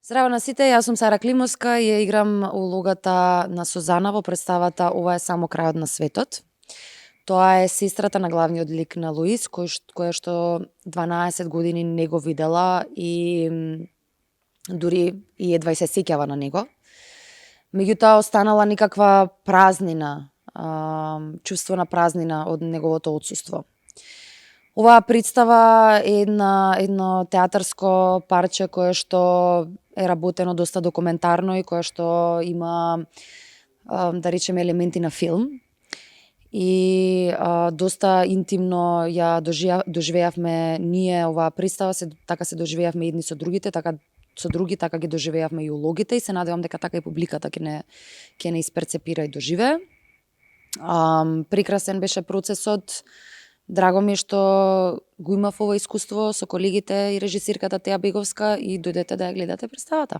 Здраво на сите, јас сум Сара Климовска и ја играм улогата на Сузана во представата Ова е само крајот на светот. Тоа е сестрата на главниот лик на Луис, која што 12 години не го видела и дури и едва и се сеќава на него. Меѓутоа останала никаква празнина, чувство на празнина од неговото отсуство. Оваа представа е едно театарско парче кое што е работено доста документарно и кое што има, да речеме, елементи на филм. И доста интимно ја доживеавме ние оваа представа, така се доживеавме едни со другите, така ги доживеавме и улогите и се надевам дека така и публиката ќе не исперцепира и доживее. Прекрасен беше процесот. Драго ми е што го имав ова искуство со колегите и режисирката Теја Беговска и дојдете да ја гледате представата.